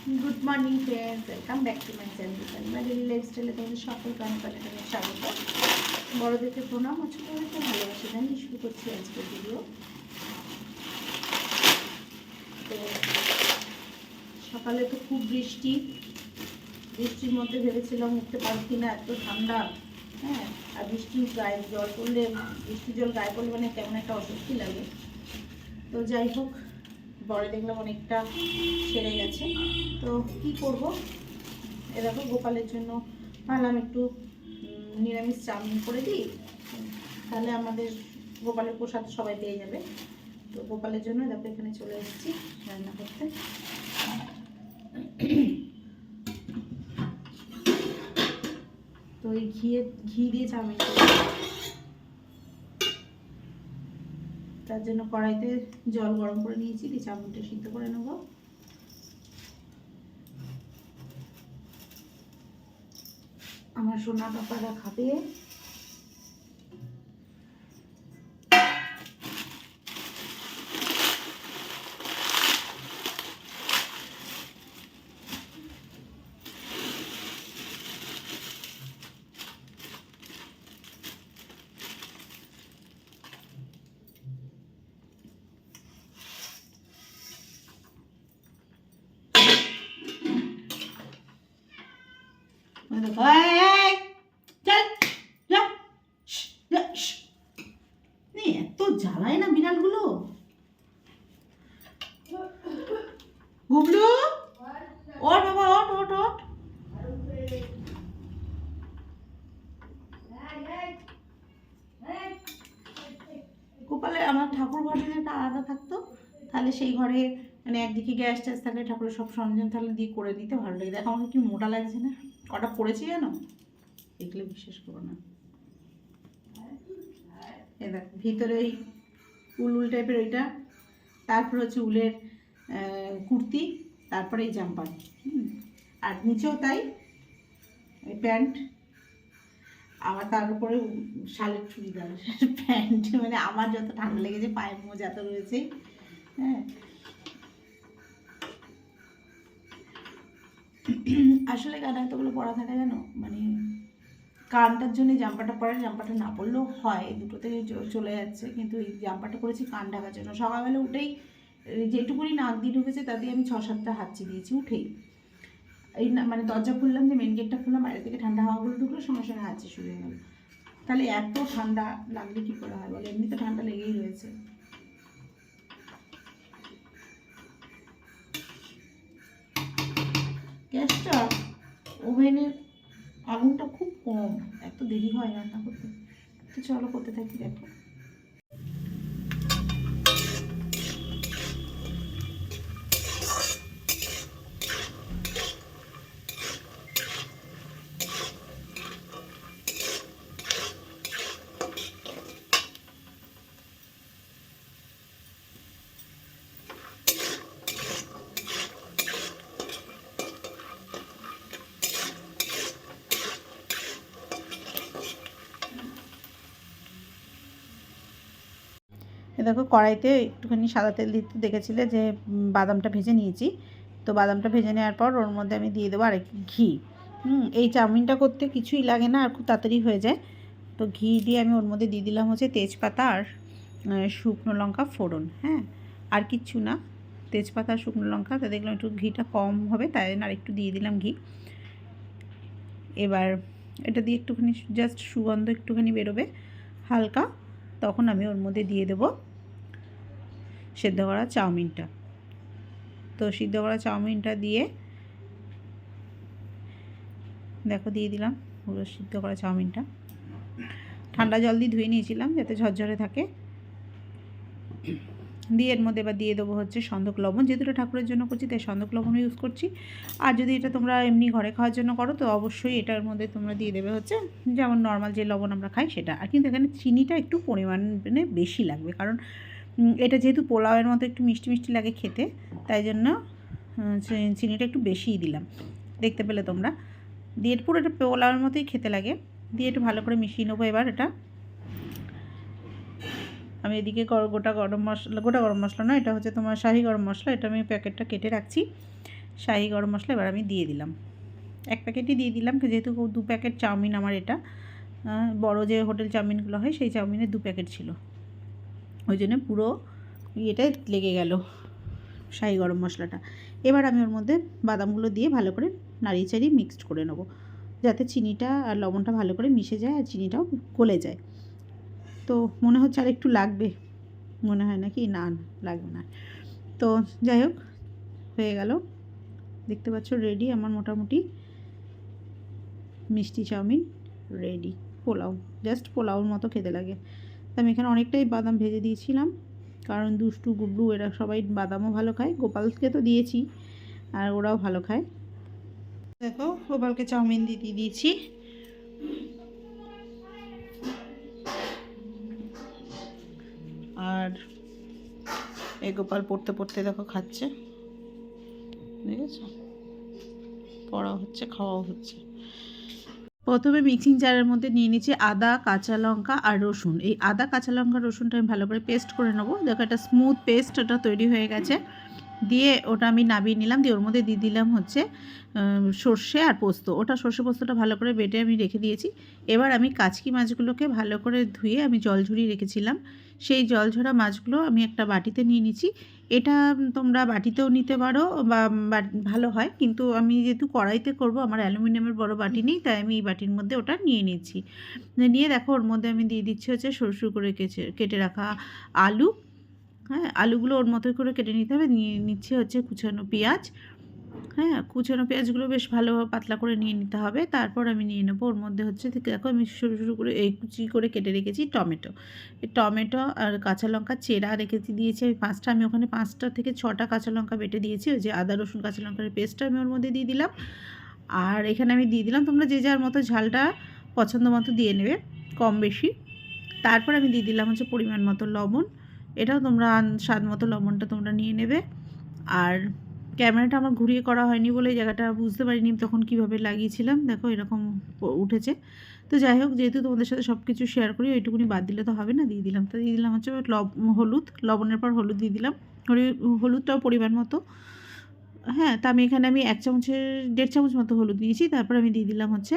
Good morning friends, welcome back to my channel. My daily লাইফস্টাইলে তোমাদের সকলকে অনেক অনেক অনেক স্বাগত। বড়দেরকে প্রণাম ও ছোটদেরকে ভালোবাসা জানিয়ে শুরু করছি আজকের ভিডিও। তো সকালে তো খুব বৃষ্টির মধ্যে ভেবেছিলাম উঠতে পারছি না, এত ঠান্ডা। হ্যাঁ, আর বৃষ্টির গায়ে জল পড়লে, বৃষ্টির জল গায়ে পড়লে মানে কেমন একটা অস্বস্তি লাগে। তো যাই হোক, পরে দেখলাম অনেকটা সেরে গেছে। তো কি করব, এরকম গোপালের জন্য ভাবলাম একটু নিরামিষ চাউমিন করে দিই, তাহলে আমাদের গোপালের প্রসাদ সবাই পেয়ে যাবে। তো গোপালের জন্য দেখো এখানে চলে এসেছি রান্না করতে। তো এই ঘি দিয়ে চাউমিন করে, তার জন্য কড়াইতে জল গরম করে নিয়েছি, দিয়ে চাউমিনটা সিদ্ধ করে নেব। আমার সোনা পাপারা খাবে। এত জ্বালায় না বিড়ালগুলো। গুবলু, ওঠ বাবা, ওঠ ওঠ ওঠ। গোপালে আমার ঠাকুর ঘর যদি একটা আলাদা থাকতো, তাহলে সেই ঘরে মানে একদিকে গ্যাস ট্যাস থাকলে ঠাকুরের সব সরঞ্জাম তাহলে দিয়ে করে দিতে ভালো লাগে। দেখো আমাকে কি মোটা লাগছে না, কটা পড়েছি জানো, দেখলে বিশ্বাস করো না। এ দেখ ভিতরে ওই উল টাইপের ওইটা, তারপর হচ্ছে উলের কুর্তি, তারপরে এই জাম্পার, আর নিচেও তাই প্যান্ট, আবার তার উপরে শালের চুড়িদার প্যান্ট। মানে আমার যত ঠান্ডা লেগেছে, পায়ের মোজা তো রয়েছে। হ্যাঁ, আসলে কেন এতগুলো পরা থাকে জানো, মানে কানটার জন্য জাম্পারটা পরে, জাম্পারটা না পরলেও হয়, দুটো থেকে চলে যাচ্ছে, কিন্তু এই জাম্পারটা করেছি কান ঢাকার জন্য। সকালবেলা উঠেই যেটুকুনি নাক দিয়ে ঢুকেছে তাতে আমি 6-7টা হাঁচি দিয়েছি উঠেই। এই না মানে দরজা খুললাম, যে মেন গেটটা খুললাম, বাইরে থেকে ঠান্ডা হাওয়াগুলো ঢুকলো, সঙ্গে সঙ্গে হাঁচি শুরু হয়ে গেল। তাহলে এত ঠান্ডা লাগলে কী করে হয় বলে, এমনি তো ঠান্ডা লেগেই রয়েছে। গ্যাসটা, ওভেনের আগুনটা খুব কম, এত দেরি হয় রান্না করতে। তো চলো করতে থাকি। দেখো দেখো কড়াইতে একটুখানি সাদা তেল দিতে দেখেছিলে যে বাদামটা ভেজে নিয়েছি। তো বাদামটা ভেজে নেওয়ার পর ওর মধ্যে আমি দিয়ে দেবো আরেক ঘি। এই চাউমিনটা করতে কিছুই লাগে না আর খুব তাড়াতাড়ি হয়ে যায়। তো ঘি দিয়ে আমি ওর মধ্যে দিয়ে দিলাম হচ্ছে তেজপাতা আর শুকনো লঙ্কা ফোড়ন। হ্যাঁ, আর কিচ্ছু না, তেজপাতা আর শুকনো লঙ্কা। তো দেখলাম একটু ঘিটা কম হবে, তাই জন্য আর একটু দিয়ে দিলাম ঘি। এবার এটা দিয়ে একটুখানি জাস্ট সুগন্ধ একটুখানি বেরোবে হালকা, তখন আমি ওর মধ্যে দিয়ে দেবো সেদ্ধ করা চাউমিনটা। তো সিদ্ধ করা চাউমিনটা দিয়ে দেখো দিয়ে দিলাম পুরো সিদ্ধ করা চাউমিনটা। ঠান্ডা জল দিয়ে ধুয়ে নিয়েছিলাম যাতে ঝরঝরে থাকে। দিয়ে এর মধ্যে এবার দিয়ে দেবো হচ্ছে সন্দক লবণ, যেহেতু এটা ঠাকুরের জন্য করছি তাই সন্দক লবণ ইউজ করছি। আর যদি এটা তোমরা এমনি ঘরে খাওয়ার জন্য করো তো অবশ্যই এটার মধ্যে তোমরা দিয়ে দেবে হচ্ছে যেমন নর্মাল যে লবণ আমরা খাই সেটা। আর কিন্তু এখানে চিনিটা একটু পরিমাণে বেশি লাগবে, কারণ এটা যেহেতু পোলাওয়ের মতো একটু মিষ্টি মিষ্টি লাগে খেতে, তাই জন্য চিনিটা একটু বেশিই দিলাম। দেখতে পেলে তোমরা, দিয়ে পুরো এটা পোলাওয়ের মতোই খেতে লাগে। দিয়ে একটু ভালো করে মিশিয়ে নেবো। এবার এটা আমি এদিকে গোটা গরম মশলা না, এটা হচ্ছে তোমার শাহি গরম মশলা, এটা আমি প্যাকেটটা কেটে রাখছি। শাহি গরম মশলা এবার আমি দিয়ে দিলাম, 1 প্যাকেটই দিয়ে দিলাম, যেহেতু 2 প্যাকেট চাউমিন আমার এটা, বড় যে হোটেল চাউমিনগুলো হয় সেই চাউমিনের 2 প্যাকেট ছিল, ওই জন্য পুরো ইয়েটাই লেগে গেল শাহি গরম মশলাটা। এবার আমি ওর মধ্যে বাদামগুলো দিয়ে ভালো করে নাড়িয়ে চাড়িয়ে মিক্সড করে নেবো, যাতে চিনিটা আর লবণটা ভালো করে মিশে যায় আর চিনিটাও গলে যায়। তো মনে হচ্ছে আর একটু লাগবে, মনে হয় নাকি, না লাগবে না। তো যাই হোক, হয়ে গেল, দেখতে পাচ্ছ রেডি আমার মোটামুটি মিষ্টি চাউমিন রেডি। পোলাও, জাস্ট পোলাওর মতো খেতে লাগে। তো আমি এখানে অনেকটাই বাদাম ভেজে দিয়েছিলাম, কারণ দুষ্টু গুবলু এরা সবাই বাদামও ভালো খায়, গোপালকে তো দিয়েছি আর ওরাও ভালো খায়। দেখো গোপালকে চাউমিন দিয়ে দিয়েছি, আর এই গোপাল পড়তে পড়তে দেখো খাচ্ছে, দেখেছ, পড়া হচ্ছে খাওয়াও হচ্ছে। প্রথমে মিক্সিং জারের মধ্যে নিয়ে নিচ্ছি আদা, কাঁচা লঙ্কা আর রসুন। এই আদা, কাঁচা লঙ্কা, রসুনটা আমি ভালো করে পেস্ট করে নেবো। দেখো একটা স্মুথ পেস্ট ওটা তৈরি হয়ে গেছে। দিয়ে ওটা আমি নামিয়ে নিলাম, দিয়ে ওর মধ্যে দিয়ে দিলাম হচ্ছে সর্ষে আর পোস্ত। ওটা সর্ষে পোস্তটা ভালো করে বেটে আমি রেখে দিয়েছি। এবার আমি কাচকি মাছগুলোকে ভালো করে ধুয়ে আমি জল ঝরিয়ে রেখেছিলাম, সেই জল ঝরা মাছগুলো আমি একটা বাটিতে নিয়ে নিচ্ছি। এটা তোমরা বাটিতেও নিতে পারো বা ভালো হয়, কিন্তু আমি যেহেতু কড়াইতে করব, আমার অ্যালুমিনিয়ামের বড় বাটি নেই, তাই আমি এই বাটির মধ্যে ওটা নিয়ে নিচ্ছি। নিয়ে দেখো ওর মধ্যে আমি দিয়ে দিচ্ছি হচ্ছে সরু করে কেটে রাখা আলু। হ্যাঁ, আলুগুলো ওর মতো করে কেটে নিতে হবে। নিয়ে নিচ্ছে হচ্ছে কুচানো পেঁয়াজ। হ্যাঁ, কুচানো পেঁয়াজগুলো বেশ ভালো পাতলা করে নিয়ে নিতে হবে। তারপর আমি নিয়ে নেবো ওর মধ্যে হচ্ছে, দেখো আমি সরু করে এই কুচি করে কেটে রেখেছি টমেটো। এই টমেটো আর কাঁচা লঙ্কা চেরা দিয়েছি আমি 5টা। আমি ওখানে 5টা থেকে 6টা কাঁচা লঙ্কা বেটে দিয়েছি। ওই যে আদা রসুন কাঁচা লঙ্কার পেস্টটা আমি ওর মধ্যে দিয়ে দিলাম। আর এখানে আমি দিয়ে দিলাম, তোমরা যে যার মতো ঝালটা পছন্দ মতো দিয়ে নেবে, কম বেশি। তারপর আমি দিয়ে দিলাম হচ্ছে পরিমাণ মতো লবণ। এটাও তোমরা স্বাদ মতো লবণটা তোমরা নিয়ে নেবে। আর ক্যামেরাটা আমার ঘুরিয়ে করা হয়নি বলে এই জায়গাটা বুঝতে পারিনি তখন কিভাবে লাগিয়েছিলাম। দেখো এরকম উঠেছে। তো যাই হোক, যেহেতু তোমাদের সাথে সব কিছু শেয়ার করি, ওইটুকুনি বাদ দিলে তো হবে না, দিয়ে দিলাম। তো দিয়ে দিলাম হচ্ছে হলুদ, লবণের পর হলুদ দিয়ে দিলাম, হলুদটাও পরিমাণ মতো। হ্যাঁ, তা আমি এখানে 1.5 চামচ মতো হলুদ দিয়েছি। তারপর আমি দিয়ে দিলাম হচ্ছে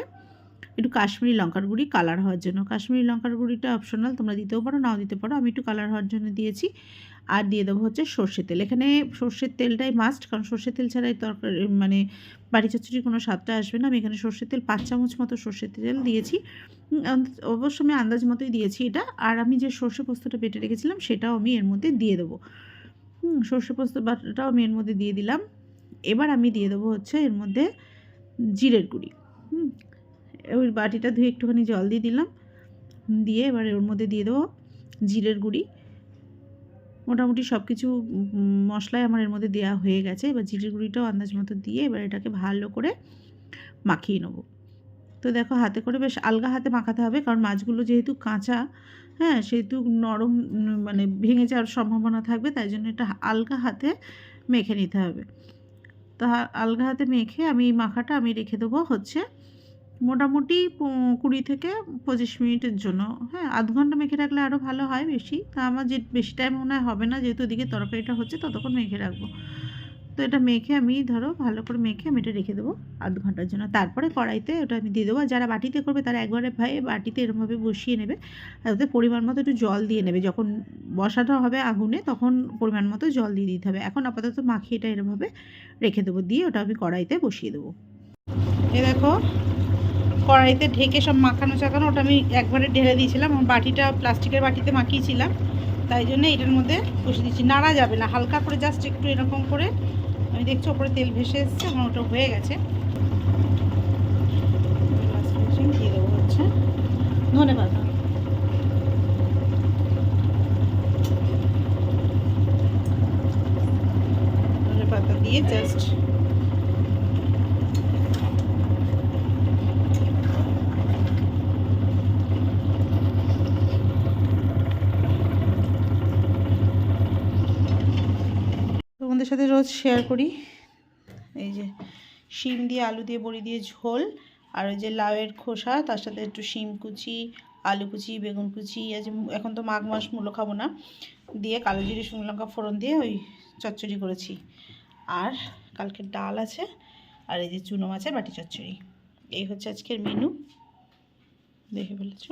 একটু কাশ্মীরি লঙ্কার গুঁড়ি, কালার হওয়ার জন্য। কাশ্মীরি লঙ্কার গুঁড়িটা অপশনাল, তোমরা দিতেও পারো নাও দিতে পারো, আমি একটু কালার হওয়ার জন্য দিয়েছি। আর দিয়ে দেবো হচ্ছে সর্ষের তেল। এখানে সর্ষের তেলটাই মাস্ট, কারণ সর্ষের তেল ছাড়া এই তরকারি মানে বাড়ি চচ্চড়ির কোনো স্বাদটা আসবে না। আমি এখানে সর্ষের তেল 5 চামচ মতো সর্ষের তেল দিয়েছি। অবশ্য আমি আন্দাজ মতোই দিয়েছি এটা। আর আমি যে সর্ষে পোস্তটা বেটে রেখেছিলাম সেটাও আমি এর মধ্যে দিয়ে দেবো। সর্ষে পোস্ত বাটাটাও আমি এর মধ্যে দিয়ে দিলাম। এবার আমি দিয়ে দেবো হচ্ছে এর মধ্যে জিরের গুঁড়ি। ওই বাটিটা ধুয়ে একটুখানি জল দিয়ে দিলাম, দিয়ে এবার ওর মধ্যে দিয়ে দেবো জিরের গুঁড়ি। মোটামুটি সব কিছু মশলাই আমার এর মধ্যে দেওয়া হয়ে গেছে। এবার জিরের গুঁড়িটাও আন্দাজ মতো দিয়ে এবার এটাকে ভালো করে মাখিয়ে নেবো। তো দেখো হাতে করে বেশ আলগা হাতে মাখাতে হবে, কারণ মাছগুলো যেহেতু কাঁচা, হ্যাঁ, সেহেতু নরম মানে ভেঙে যাওয়ার সম্ভাবনা থাকবে, তাই জন্য এটা আলগা হাতে মেখে নিতে হবে। তা আলগা হাতে মেখে আমি এই মাখাটা আমি রেখে দেবো হচ্ছে মোটামুটি 20 থেকে 25 মিনিটের জন্য। হ্যাঁ, আধ ঘন্টা মেখে রাখলে আরও ভালো হয় বেশি। তা আমার যে বেশি টাইম মনে হয় হবে না, যেহেতু ওদিকে তরকারিটা হচ্ছে ততক্ষণ মেখে রাখবো। তো এটা মেখে আমি ধরো ভালো করে মেখে আমি এটা রেখে দেবো আধ ঘন্টার জন্য। তারপরে কড়াইতে ওটা আমি দিয়ে দেবো। যারা বাটিতে করবে তারা একবারে বাটিতে এরমভাবে বসিয়ে নেবে, আর ওতে পরিমাণ মতো একটু জল দিয়ে নেবে। যখন বসানো হবে আগুনে তখন পরিমাণ মতো জল দিয়ে দিতে হবে। এখন আপাতত মাখিয়ে এটা এরমভাবে রেখে দেবো, দিয়ে ওটা আমি কড়াইতে বসিয়ে দেবো। এ দেখো কড়াইতে ঢেকে সব মাখানো চাকানো ওটা আমি একবারে ঢেলে দিয়েছিলাম। আমার বাটিটা প্লাস্টিকের বাটিতে মাখিয়েছিলাম, তাই জন্য এটার মধ্যে বসে দিচ্ছি। নাড়া যাবে না, হালকা করে জাস্ট একটু এরকম করে। আমি দেখছি ওপরে তেল ভেসে এসছে, আমার ওটা হয়ে গেছে। দিয়ে দেবো হচ্ছে ধনেপাতা। ধনেপাতা দিয়ে জাস্ট তোমাদের সাথে রোজ শেয়ার করি এই যে শিম দিয়ে আলু দিয়ে বড়ি দিয়ে ঝোল, আর ওই যে লাউয়ের খোসা, তার সাথে একটু শিম কুচি, আলু কুচি, বেগুন কুচি, এখন তো মাঘ মাস মূলো খাবো না, দিয়ে কালো জিরে শুকনো লঙ্কা ফোড়ন দিয়ে ওই চচ্চড়ি করেছি। আর কালকের ডাল আছে, আর এই যে চুনো মাছের বাটি চচ্চড়ি। এই হচ্ছে আজকের মেনু, দেখে ফেলেছ।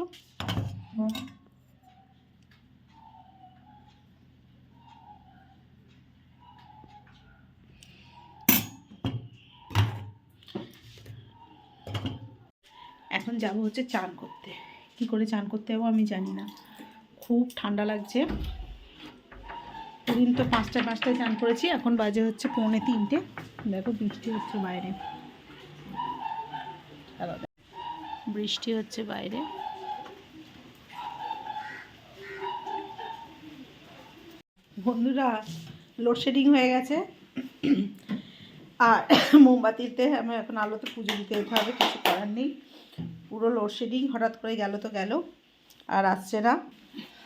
এখন যাব হচ্ছে চান করতে। কি করে চান করতে যাবো আমি জানি না, খুব ঠান্ডা লাগছে। দিন তো 5টায় চান করেছি, এখন বাজে হচ্ছে 2:45। দেখো বৃষ্টি হচ্ছে বাইরে, বৃষ্টি হচ্ছে বাইরে। বন্ধুরা, লোডশেডিং হয়ে গেছে, আর মোমবাতিতে আমি এখন আলোতে পুজো দিতে যেতে হবে, কিছু করার নেই। পুরো লোডশেডিং, হঠাৎ করে গেল তো গেল, আর আসছে না।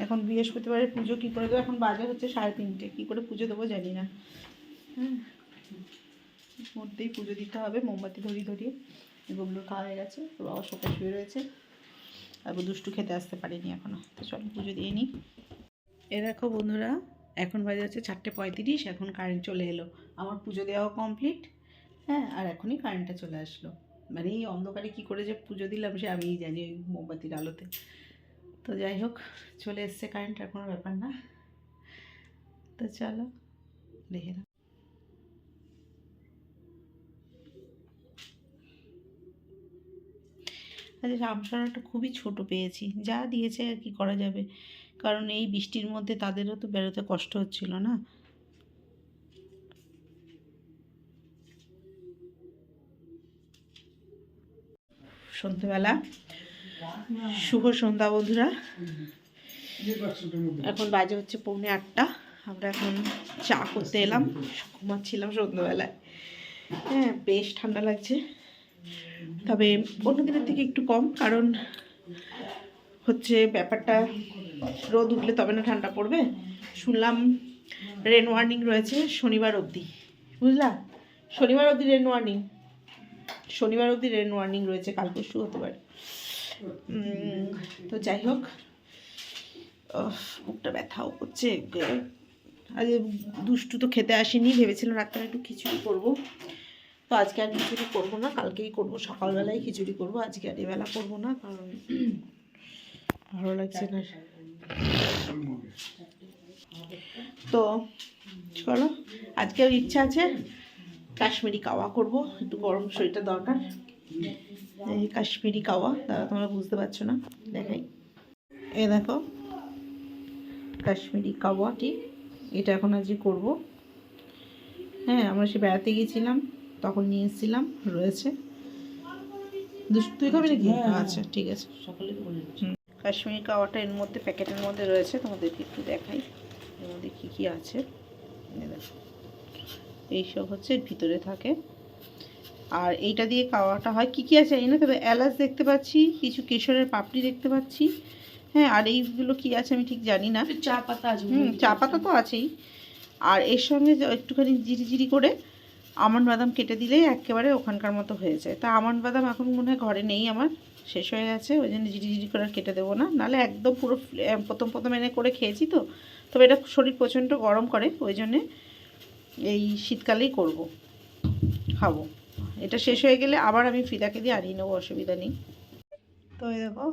এখন বৃহস্পতিবারের পুজো কী করে দেবো? এখন বাজে হচ্ছে 3:30, কী করে পুজো দেবো জানি না। মধ্যেই পুজো দিতে হবে, মোমবাতি ধরিয়ে। এগুলো খাওয়া হয়ে গেছে, তো বাবা শোকে শুয়ে রয়েছে, আর দুষ্টু খেতে আসতে পারিনি এখনও। তো চলো পুজো দিয়ে নিই। এ দেখো বন্ধুরা, এখন বাজে হচ্ছে 4:35, এখন কারেন্ট চলে এলো। আমার পুজো দেওয়াও কমপ্লিট, হ্যাঁ, আর এখনই কারেন্টটা চলে আসলো। মানে এই অন্ধকারে কী করে যে পুজো দিলাম সে আমিই জানি, ওই মোমবাতির আলোতে। তো যাই হোক, চলে এসছে কারেন্ট, আর কোনো ব্যাপার না। তো চলো দেখে নাও। আচ্ছা, রামসরাটা খুবই ছোট পেয়েছি, যা দিয়েছে আর কি করা যাবে, কারণ এই বৃষ্টির মধ্যে তাদেরও তো বেরোতে কষ্ট হচ্ছিল না। সন্ধ্যেবেলা, শুভ সন্ধ্যা বন্ধুরা। এখন বাজে হচ্ছে 7:45। আমরা এখন চা করতে এলাম, ঘুমাচ্ছিলাম সন্ধ্যাবেলায়। হ্যাঁ, বেশ ঠান্ডা লাগছে, তবে অন্য দিনের থেকে একটু কম, কারণ হচ্ছে ব্যাপারটা রোদ উঠলে তবে না ঠান্ডা পড়বে। শুনলাম রেন ওয়ার্নিং রয়েছে শনিবার অবধি, বুঝলাম, শনিবার অবধি রেন ওয়ার্নিং রয়েছে, কাল পরশু হতে পারে। তো যাই হোক, মুখটা ব্যথাও করছে। আজ দুষ্টু তো খেতে আসেনি, ভেবেছিলাম রাত্রে একটু খিচুড়ি করবো, তো আজকে আর খিচুড়ি করবো না, কালকেই করবো, সকালবেলায় খিচুড়ি করবো, আজকে আর এবেলা করবো না, কারণ ভালো লাগছে না। তো চলো, আজকে ইচ্ছা আছে কাশ্মীরি কাওয়া করব, একটু গরম শরীরটা দরকার। এই কাশ্মীরি কাওয়া, দাদা তোমরা বুঝতে পারছো না, দেখাই। এই দেখো কাশ্মীরি কাওয়াটি, এটা এখন আজকে করব। হ্যাঁ, আমরা সে বেড়াতে গিয়েছিলাম, তখন নিয়ে এসেছিলাম, রয়েছে। তুই খাবি নাকি? আচ্ছা ঠিক আছে, সকালে কাশ্মীরি কাওয়াটা এর মধ্যে, প্যাকেটের মধ্যে রয়েছে, তোমাদেরকে একটু দেখাই এর মধ্যে কী কী আছে। এইসব হচ্ছে ভিতরে থাকে, আর এইটা দিয়ে কাওয়াটা হয়। কী কী আছে এই না, তবে এলাচ দেখতে পাচ্ছি, কিছু কেশরের পাপড়ি দেখতে পাচ্ছি, হ্যাঁ, আর এইগুলো কি আছে আমি ঠিক জানি না। চা পাতা আছে, চা পাতা তো আছেই, আর এর সঙ্গে একটুখানি জিরি করে আমন্ড বাদাম কেটে দিলেই একেবারে ওখানকার মতো হয়ে যায়। তা আমন্ড বাদাম এখন মনে হয় ঘরে নেই, আমার শেষ হয়ে গেছে, ওই জন্য জিরি করে আর কেটে দেবো না, নাহলে একদম পুরো প্রথম এনে করে খেয়েছি তো। তবে এটা শরীর প্রচণ্ড গরম করে, ওই জন্যে এই শীতকালেই খাবো। এটা শেষ হয়ে গেলে আবার আমি ফিদাকে দিয়ে আনিয়ে নেবো, অসুবিধা নেই। তো এই দেখো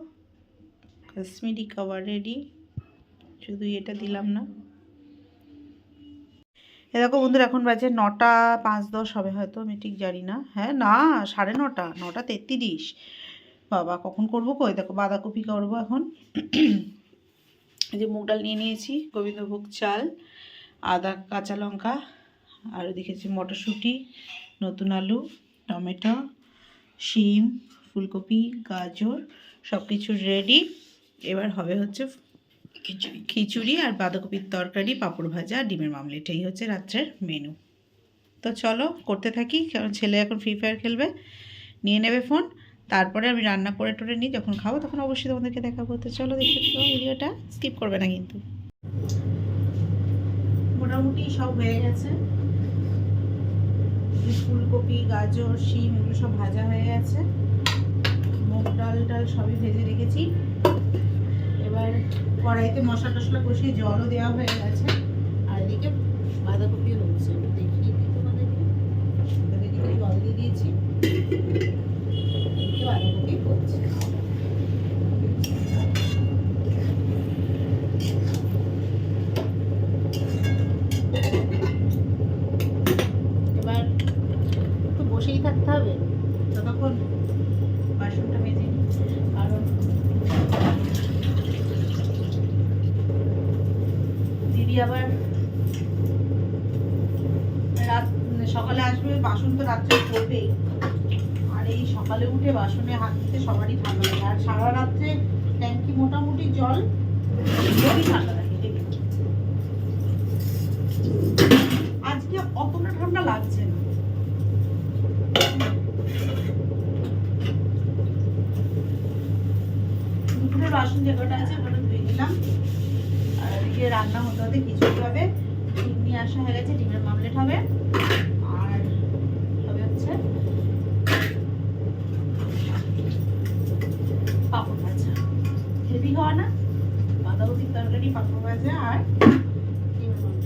কাশ্মীরি কাওয়া রেডি, শুধু এটা দিলাম না। এ দেখো বন্ধুরা, এখন বাজে 9:05-10 হবে হয়তো, আমি ঠিক জানি না। হ্যাঁ না, 9:30, 9:33। বাবা কখন করবো? কই দেখো, বাঁধাকপি করবো এখন। এই যে মুগ ডাল নিয়ে নিয়েছি, গোবিন্দভোগ চাল, আদা, কাঁচা লঙ্কা, আর দেখেছি মটরশুঁটি, নতুন আলু, টমেটো, শিম, ফুলকপি, গাজর, সব কিছু রেডি। এবার হবে হচ্ছে খিচুড়ি আর বাঁধাকপির তরকারি, পাঁপড় ভাজা, ডিমের মামলেট। এই হচ্ছে রাত্রের মেনু। তো চলো করতে থাকি, কারণ ছেলে এখন ফ্রি ফায়ার খেলবে, নিয়ে নেবে ফোন। তারপরে আমি রান্না করে টোরে নিই, যখন খাবো তখন অবশ্যই তোমাদেরকে দেখাবো। তো চলো দেখতে থাকো, ভিডিওটা স্কিপ করবে না কিন্তু। মোটামুটি সব হয়ে গেছে, ফুলকপি, গাজর, শিম এগুলো সব ভাজা হয়ে গেছে, মুগ ডাল সবই ভেজে রেখেছি। এবার কড়াইতে মশলা টশলা কষিয়ে জলও দেওয়া হয়ে গেছে, আর এদিকে বাঁধাকপিও হচ্ছে, দেখিয়ে দিই তোমাদেরকে। আবার রাত সকালে আসবে, বাসন তো রাত্রে করবেই। আর এই সকালে উঠে বাসনে হাত দিতে সবারই ঠান্ডা লাগে। আর সারা রাত্রে ট্যাঙ্কি মোটামুটি জল খুবই ঠান্ডা লাগে। আজকে অতটা ঠান্ডা লাগছে না। দুপুরের বাসন যে কটা আছে ওটা ধুয়ে নিলাম। আর এদিকে রান্না হতে হতে কিছুই হবে। ডিম নিয়ে আসা হয়ে গেছে, ডিমের মামলেট হবে। আর হবে হচ্ছে পাঁপড় ভাজা। হেভি খাওয়া না, বাঁধাকপির তরকারি, পাঁপড় ভাজা আর ডিমের মামলেট।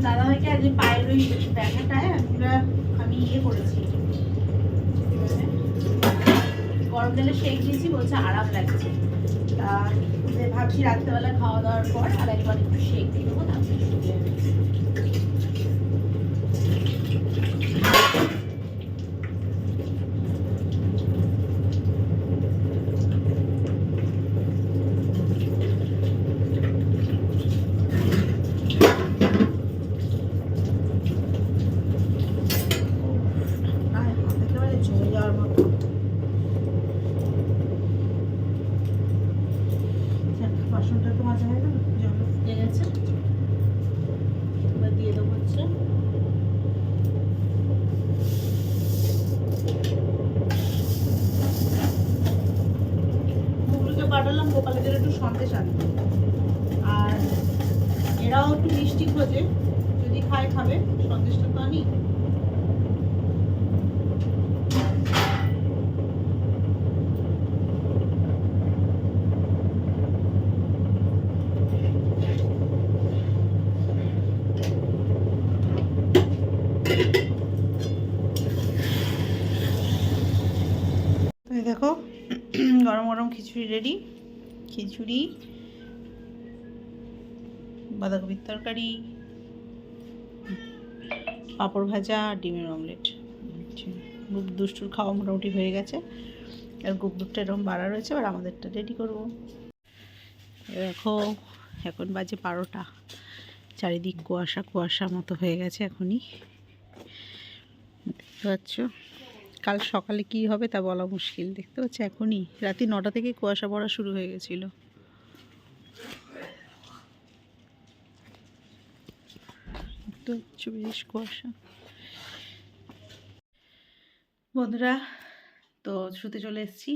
দাদাভাইকে আজ পায়ের ওই ব্যথাটায় আমি ইয়ে করেছি, গরম জলে শেক দিয়েছি, বলছে আরাম লাগছে। তা ভাবছি রাত্রেবেলা খাওয়া দাওয়ার পর আর একবার একটু শেক দিয়ে দেবো, তারপরে শুয়ে যাবে। বাসনটা তো মাজা হয়ে গেল, জল ফুটে গেছে। এবার দিয়ে দেবো হচ্ছে ওগুলোকে পাঠালাম গোপালদের একটু সন্দেশ আনতে। আর এরাও একটু মিষ্টি খোঁজে, যদি খায় খাবে, সন্দেশটা তো আনি। দেখো গরম গরম খিচুড়ি রেডি। খিচুড়ি, বাঁধাকপির তরকারি, পাঁপড় ভাজা, ডিমের অমলেট। গুপ দুষ্টুর খাওয়া মোটামুটি হয়ে গেছে, আর গুপ দুধটা এরকম বাড়া রয়েছে। এবার আমাদেরটা রেডি করবো। দেখো এখন বাজে 12টা, চারিদিক কুয়াশা কুয়াশা মতো হয়ে গেছে এখনই, দেখতে পাচ্ছ। কাল সকালে কি হবে তা বলা মুশকিল। দেখতে পাচ্ছ এখনই রাতে 9টা থেকে কুয়াশা পড়া শুরু হয়ে গেছিল। দেখতে পাচ্ছ বেশ কুয়াশা। বন্ধুরা, তো শুতে চলে এসেছি।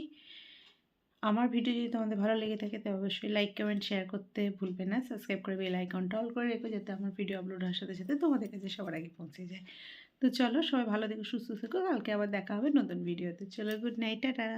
আমার ভিডিও যদি তোমাদের ভালো লেগে থাকে তবে অবশ্যই লাইক কমেন্ট শেয়ার করতে ভুলবে না। সাবস্ক্রাইব করে বেল আইকনটা অল করে রেখো, যাতে আমার ভিডিও আপলোড হওয়ার সাথে সাথে তোমাদের কাছে সবার আগে পৌঁছে যায়। তো চলো সবাই ভালো থেকো, সুস্থ থেকো। কালকে আবার দেখা হবে নতুন ভিডিওতে। চলো, গুড নাইট, টাটা।